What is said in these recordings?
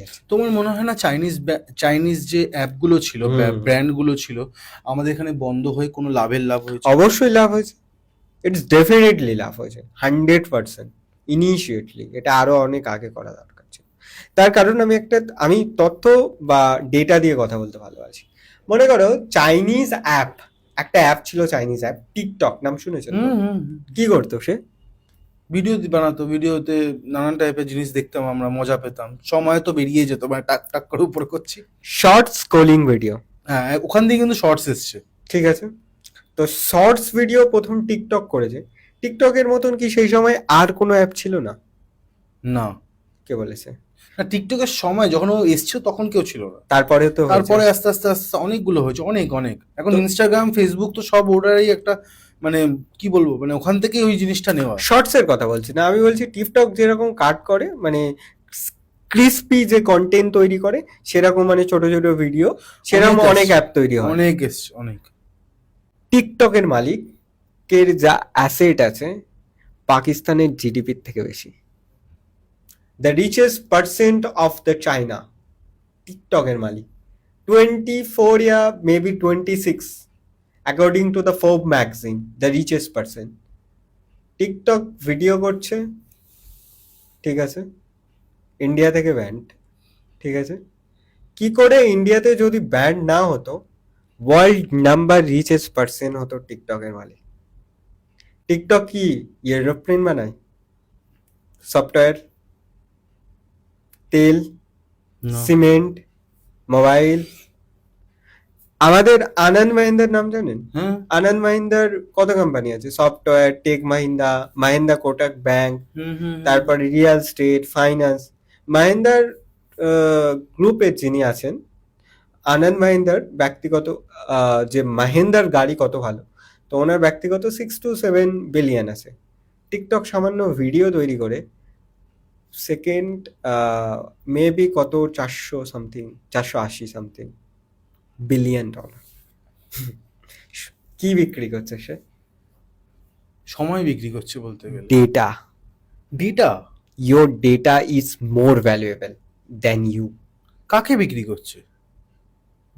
আছে। তোমার মনে হয় না চাইনিজ যে অ্যাপগুলো ছিল, ব্র্যান্ডগুলো ছিল, আমাদের এখানে বন্ধ হয়ে কোনো লাভ হয়েছে? অবশ্যই লাভ হয়েছে, ইটস ডেফিনেটলি লাভ হয়েছে 100%। ইনিশিয়েটলি এটা আরো অনেক আগে করা দরকার ছিল। তার কারণ আমি তথ্য বা ডেটা দিয়ে কথা বলতে ভালোবাসি। মনে করো চাইনিজ অ্যাপ, একটা অ্যাপ ছিল চাইনিজ অ্যাপ, টিকটক, নাম শুনেছেন তো? কি করতো সে? ভিডিও বানাতো, ভিডিওতে নানান টাইপের জিনিস দেখতাম, আমরা মজা পেতাম, সময় তো বেরিয়ে যেত, মানে টাক টাক করে উপরে করছি। শর্টস স্ক্রোলিং ভিডিও, হ্যাঁ, ওখান দিয়ে কিন্তু শর্টস এসছে। ঠিক আছে, তো শর্টস ভিডিও প্রথম টিকটক করেছে। টিকটকের মতন কি সেই সময় আর কোনো অ্যাপ ছিল না? না, কে বলেছে? না, টিকটকের সময় যখন ও এসছে তখন কেউ ছিল না। তারপরে তো তারপরে আস্তে আস্তে আস্তে অনেকগুলো হয়েছে, অনেক অনেক। এখন তো ইনস্টাগ্রাম, ফেসবুক তো সব ওটারই একটা, মানে কি বলবো, মানে ওখান থেকেই ওই জিনিসটা নেওয়া। শর্টস এর কথা বলছি না, আমি বলছি টিকটক যেরকম কাট করে, মানে ক্রিস্পি যে কন্টেন্ট তৈরি করে, সেরকম মানে ছোট ছোট ভিডিও, সেরকম অনেক অ্যাপ তৈরি হয়। অনেক এসছে, অনেক। টিকটকের মালিকের যা অ্যাসেট আছে পাকিস্তানের জিডিপির থেকে বেশি। The richest percent of the China, টিকটকের মালিক 24 या maybe 26 according to the Forbes magazine, the richest percent. TikTok video করছে, ঠিক আছে, ইন্ডিয়া থেকে ব্যান্ড, ঠিক আছে। কি করে ইন্ডিয়াতে যদি ব্যান্ড না হতো, ওয়ার্ল্ড নাম্বার রিচেস্ট পার্সন হতো টিকটকের মালিক। টিকটক কি এরোপ্লেন বানায়? সফটওয়্যার, তেল, সিমেন্ট, মোবাইল। আমাদের আনন্দ মাহিন্দার নাম জানেন? আনন্দ মাহিন্দার কত কোম্পানি আছে? Software, tech Mahindra, Mahindra Kotak bank, তারপরে রিয়েল স্টেট, ফাইন্যান্স। মাহিন্দার গ্রুপের যিনি আছেন, আনন্দ মাহিন্দার ব্যক্তিগত যে মাহিন্দার গাড়ি কত ভালো, তো ওনার ব্যক্তিগত 6 to 7 বিলিয়ন আছে। টিকটক সামান্য ভিডিও তৈরি করে সেকেন্ড মেবি কত 480 সামথিং বিলিয়ন ডলার কি বিক্রি করছে সে? সময় বিক্রি করছে বলতে গেলে। Data. Data? Your data is more valuable than you. কাকে বিক্রি করছে?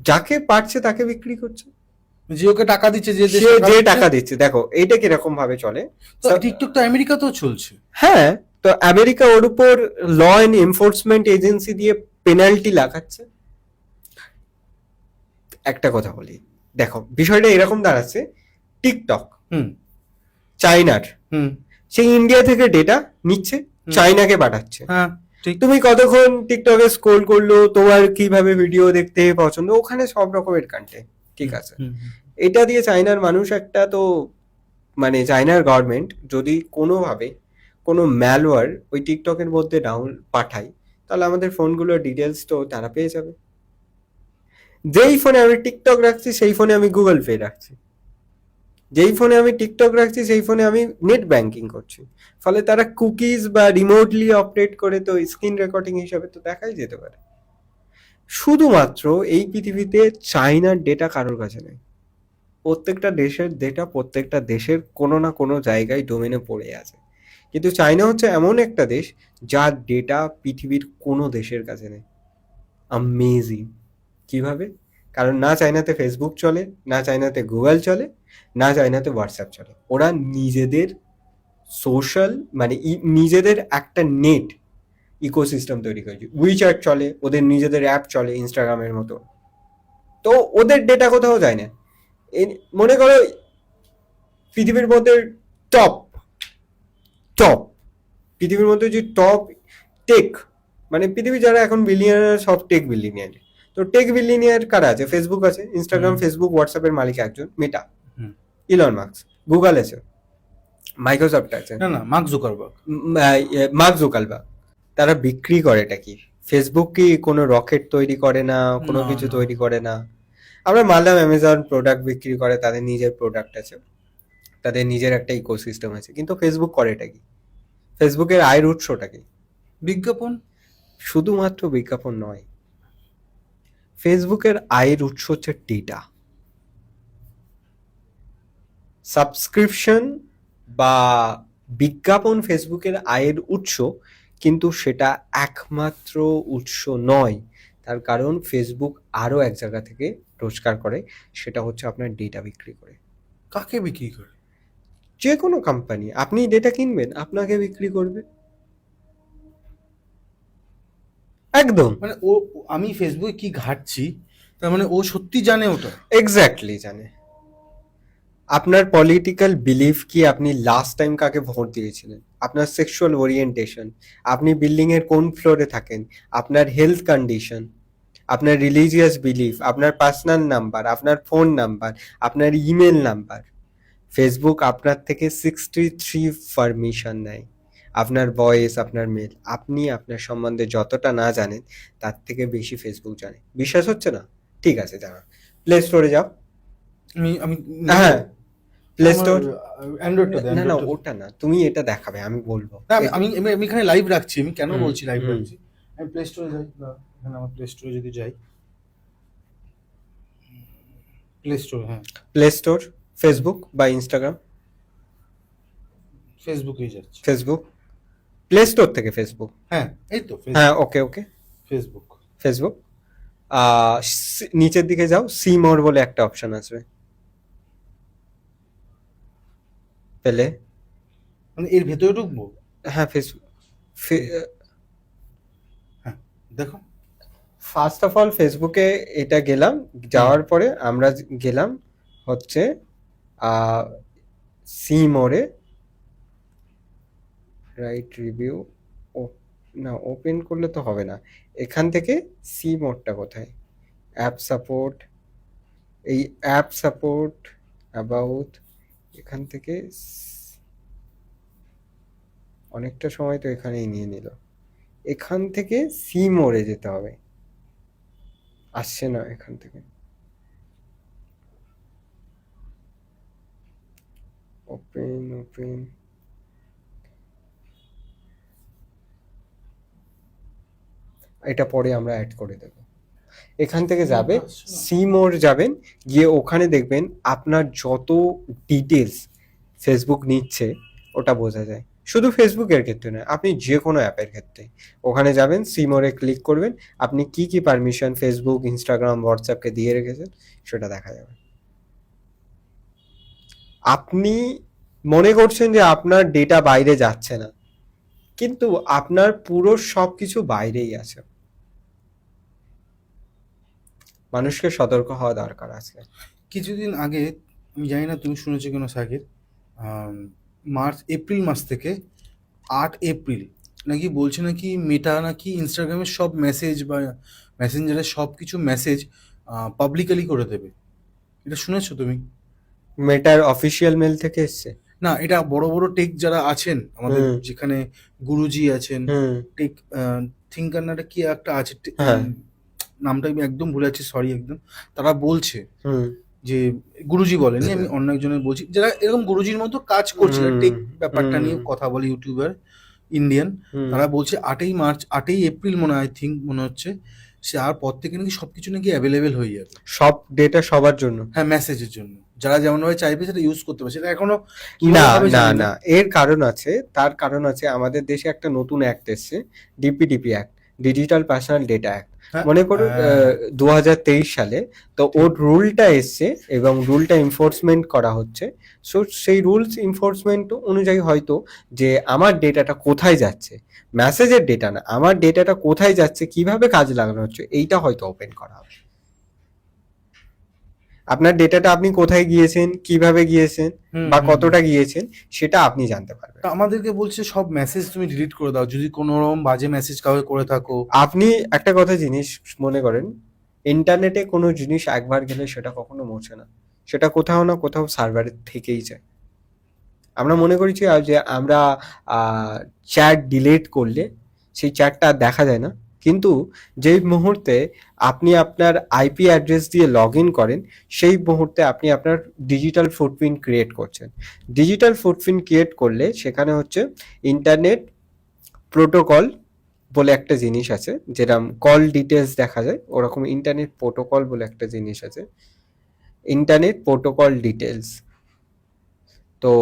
যাকে পারছে তাকে বিক্রি করছে। যে ওকে টাকা দিচ্ছে, যে টাকা দিচ্ছে। দেখো এইটা কিরকম ভাবে চলে, টিকটক তো আমেরিকাতেও চলছে। হ্যাঁ, তো আমেরিকা ওর উপর ল এন্ড এনফোর্সমেন্ট এজেন্সি দিয়ে পেনাল্টি লাগাচ্ছে। একটা কথা বলি, দেখো বিষয়টা এরকম দাঁড়াচ্ছে, টিকটক চাইনার, সেই ইন্ডিয়া থেকে ডেটা নিচ্ছে, চাইনাকে পাঠাচ্ছে। তুমি কতক্ষণ টিকটকে স্ক্রোল করলো, তোমার কিভাবে ভিডিও দেখতে পছন্দ, ওখানে সব রকমের কন্টেন্ট, ঠিক আছে। এটা দিয়ে চাইনার মানুষ একটা, তো মানে চাইনার গভর্নমেন্ট যদি কোনোভাবে কোনো ম্যালওয়্যার ওই টিকটকের মধ্যে পাঠায়, তাহলে আমাদের ফোনগুলোর ডিটেলস তো তারা পেয়ে যাবে। যেই ফোনে আমি টিকটক রাখছি সেই ফোনে আমি গুগল পে রাখছি, যেই ফোনে আমি টিকটক রাখছি সেই ফোনে আমি নেট ব্যাংকিং করছি, ফলে তারা কুকিজ বা রিমোটলি অপারেট করে, তো স্ক্রিন রেকর্ডিং হিসাবে তো দেখাই যেতে পারে। শুধুমাত্র এই পৃথিবীতে চাইনার ডেটা কারোর কাছে নেই। প্রত্যেকটা দেশের ডেটা প্রত্যেকটা দেশের কোনো না কোনো জায়গায় ডোমেনে পড়ে আছে, কিন্তু চাইনা হচ্ছে এমন একটা দেশ যার ডেটা পৃথিবীর কোনো দেশের কাছে নেই। অ্যামেজিং। কিভাবে? কারণ না চাইনাতে ফেসবুক চলে, না চাইনাতে গুগল চলে, না চাইনাতে হোয়াটসঅ্যাপ চলে। ওরা নিজেদের সোশ্যাল মানে নিজেদের একটা নেট ইকোসিস্টেম তৈরি করেছে। উইচ্যাট চলে, ওদের নিজেদের অ্যাপ চলে ইনস্টাগ্রামের মতো। তো ওদের ডেটা কোথাও যায় না। মনে করো পৃথিবীর মধ্যে টপ টপ পৃথিবীর মধ্যে যে টপ টেক, মানে পৃথিবী যারা এখন বিলিয়নিয়ার, সব টেক বিলিয়নিয়ার। তো টেক বিলিয়নিয়ার কারা আছে? ফেসবুক আছে, ইনস্টাগ্রাম, ফেসবুক, হোয়াটসঅ্যাপের মালিক একজন মেটা, ইলন মাস্ক। গুগল আছে, মাইক্রোসফট আছে, না মার্ক জুকারবার্গ, মার্ক জুকারবার্গ। তারা বিক্রি করে এটা কি? ফেসবুক কি কোনো রকেট তৈরি করে না, কোনো কিছু তৈরি করে না। আমরা মানলাম অ্যামাজন প্রোডাক্ট বিক্রি করে, তাদের নিজের প্রোডাক্ট আছে, তাদের নিজের একটা ইকোসিস্টেম আছে, কিন্তু ফেসবুক করে এটা কি? ফেসবুকের আয়ের উৎসটা কি? বিজ্ঞাপন। শুধুমাত্র বিজ্ঞাপন নয়, ফেসবুকের আয়ের উৎস হচ্ছে ডেটা। সাবস্ক্রিপশন বা বিজ্ঞাপন ফেসবুকের আয়ের উৎস, কিন্তু সেটা একমাত্র উৎস নয়। তার কারণ ফেসবুক আরও এক জায়গা থেকে রোজগার করে, সেটা হচ্ছে আপনার ডেটা বিক্রি করে। কাকে বিক্রি করে? যে কোনো কোম্পানি, আপনি ডেটা কিনবেন, আপনাকে বিক্রি করবে। একদম মানে আমি ফেসবুকে কি ঘাটছি, তার মানে ও সত্যি জানে ওটা? এক্স্যাক্টলি জানে। আপনার পলিটিক্যাল বিলিফ কি, আপনি লাস্ট টাইম কাকে ভোট দিয়েছিলেন, আপনার সেক্সুয়াল ওরিয়েন্টেশন, আপনি বিল্ডিং এর কোন ফ্লোরে থাকেন, আপনার হেলথ কন্ডিশন, আপনার রিলিজিয়াস বিলিফ, আপনার পার্সোনাল নাম্বার, আপনার ফোন নাম্বার, আপনার ইমেল নাম্বার। ফেসবুক আপনার থেকে 63 পারমিশন নেয়, আপনার ভয়েস, আপনার মেল। আপনি আপনার সম্বন্ধে যতটা না জানেন তার থেকে বেশি ফেসবুক জানে। বিশ্বাস হচ্ছে না? ঠিক আছে, জানা। প্লে স্টোরে যাও। আমি আমি হ্যাঁ, প্লে স্টোর। অ্যান্ড্রয়েডটা দে, না না, অ্যান্ড্রয়েডটা। ওটা না, তুমি এটা দেখাবে, আমি বলবো। না আমি এখানে লাইভ রাখছি, আমি কেন হুম, বলছি লাইভ হুম। রাখছি। আমি প্লে স্টোরে যাই, বা এখানে আমার প্লে স্টোরে যদি যাই, প্লে স্টোর, হ্যাঁ প্লে স্টোর, ফেসবুক বা ইনস্টাগ্রাম। ফেসবুকেই যাচ্ছি। ফেসবুক, প্লে স্টোর থেকে ফেসবুক। হ্যাঁ এই তো হ্যাঁ, ওকে ওকে, ফেসবুক। ফেসবুক। নিচের দিকে যাও, সি মোর বলে একটা অপশন আসবে, পেলে? মানে এর ভেতরে ঢুকবো? হ্যাঁ, ফেসবুক। হ্যাঁ দেখো। ফার্স্ট অফ অল ফেসবুকে এটা গেলাম, যাওয়ার পরে আমরা গেলাম হচ্ছে সি মোরে, রাইট রিভিউ। ও না, ওপেন করলে তো হবে না। এখান থেকে সি মোডটা কোথায়, অ্যাপ সাপোর্ট, এই অ্যাপ সাপোর্ট, অ্যাবাউট, এখান থেকে অনেকটা সময় তো এখানেই নিয়ে নিল। এখান থেকে সি মোড়ে যেতে হবে, আসছে না এখান থেকে। ওপেন ওপেন, এটা পরে আমরা অ্যাড করে দেব। এখান থেকে যাবে, সি মোর যাবেন, গিয়ে ওখানে দেখবেন আপনার যত ডিটেলস ফেসবুক নিচ্ছে ওটা বোঝা যায়। শুধু ফেসবুকের ক্ষেত্রে নয়, আপনি যে কোনো অ্যাপের ক্ষেত্রে ওখানে যাবেন, সি মোরে ক্লিক করবেন, আপনি কি কি পারমিশন ফেসবুক, ইনস্টাগ্রাম, হোয়াটসঅ্যাপকে দিয়ে রেখেছেন সেটা দেখা যাবে। আপনি মনে করছেন যে আপনার ডেটা বাইরে যাচ্ছে না, কিন্তু আপনার পুরো সবকিছু বাইরেই আছে। মানুষকে সতর্ক হওয়া দরকার আজকে। কিছুদিন আগে, আমি জানি না তুমি শুনেছো কিনা সাকিব, এপ্রিল মাস থেকে 8 এপ্রিল নাকি বলছে নাকি মেটা নাকি ইনস্টাগ্রামের সব মেসেজ বা মেসেঞ্জারের সব কিছু মেসেজ পাবলিকালি করে দেবে। এটা শুনেছো তুমি? মেটার অফিসিয়াল মেল থেকে এসছে? না, এটা বড় বড় টেক যারা আছেন আমাদের, যেখানে গুরুজি আছেন, টেক থিঙ্কার না কি একটা আছে, নামটা আমি একদম ভুলে যাচ্ছি, সরি একদম। তারা বলছে যে, গুরুজি বলেনি, আমি অন্য একজনের বলছি, যারা এরকম গুরুজির মতো কাজ করছে, টেক ব্যাপারটা নিয়ে কথা বলে, ইউটিউবার ইন্ডিয়ান, তারা বলছে 8ই এপ্রিল মনে হয়, থিঙ্ক মনে হচ্ছে, সে আর পর থেকে নাকি সবকিছু নাকি অ্যাভেলেবেল হয়ে যাবে, সব ডেটা সবার জন্য। হ্যাঁ মেসেজের জন্য, যারা যেমন ভাবে চাইবে সেটা ইউজ করতে পারবে। সেটা এখনো না না না, এর কারণ আছে, তার কারণ আছে। আমাদের দেশে একটা নতুন অ্যাক্ট এসছে, DPDP act, digital personal data act. মনে করুন 2023 সালে, তো ওর রুলটা এসছে এবং রুলটা এনফোর্সমেন্ট করা হচ্ছে। সো সেই রুলস এনফোর্সমেন্ট অনুযায়ী হয়তো যে আমার ডেটাটা কোথায় যাচ্ছে, মেসেজের ডেটা না, আমার ডেটাটা কোথায় যাচ্ছে, কিভাবে কাজে লাগানো হচ্ছে, এইটা হয়তো ওপেন করা হবে। আপনার ডেটাটা আপনি কোথায় গিয়েছেন, কিভাবে গিয়েছেন, বা কতটা গিয়েছেন, সেটা আপনি জানতে পারবেন। আমাদেরকে বলছে সব মেসেজ তুমি ডিলিট করে দাও যদি কোনো রকম বাজে মেসেজ কাউকে করে থাকো। আপনি একটা কথা জিনিস মনে করেন, ইন্টারনেটে কোনো জিনিস একবার গেলে সেটা কখনো মোছে না, সেটা কোথাও না কোথাও সার্ভারের থেকেই যায়। আমরা মনে করেছি যে আমরা চ্যাট ডিলিট করলে সেই চ্যাটটা আর দেখা যায় না, কিন্তু যেই মুহূর্তে আপনি আপনার আইপি অ্যাড্রেস দিয়ে লগ ইন করেন, সেই মুহূর্তে আপনি আপনার ডিজিটাল ফুটপ্রিন্ট ক্রিয়েট করছেন। ডিজিটাল ফুটপ্রিন্ট ক্রিয়েট করলে সেখানে হচ্ছে ইন্টারনেট প্রোটোকল বলে একটা জিনিস আছে, যেরকম কল ডিটেলস দেখা যায়, ওরকম ইন্টারনেট প্রোটোকল বলে একটা জিনিস আছে, ইন্টারনেট প্রোটোকল ডিটেলস। তো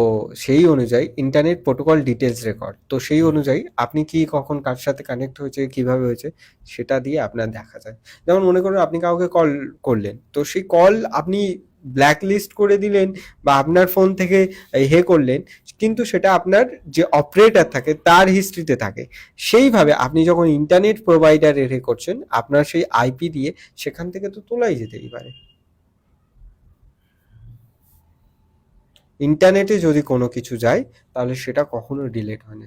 সেই অনুযায়ী ইন্টারনেট প্রোটোকল ডিটেলস রেকর্ড, তো সেই অনুযায়ী আপনি কি কখন কার সাথে কানেক্ট হয়েছে, কিভাবে হয়েছে, সেটা দিয়ে আপনার দেখা যায়। যেমন মনে করুন আপনি কাউকে কল করলেন, তো সেই কল আপনি ব্ল্যাক লিস্ট করে দিলেন বা আপনার ফোন থেকে করলেন, কিন্তু সেটা আপনার যে অপারেটর থাকে তার হিস্ট্রিতে থাকে। সেইভাবে আপনি যখন ইন্টারনেট প্রোভাইডারে করছেন, আপনার সেই আইপি দিয়ে সেখান থেকে তো তোলাই যেতেই পারে। ইন্টারনেটে যদি কোনো কিছু যায় তাহলে সেটা কখনো ডিলিট হয় না।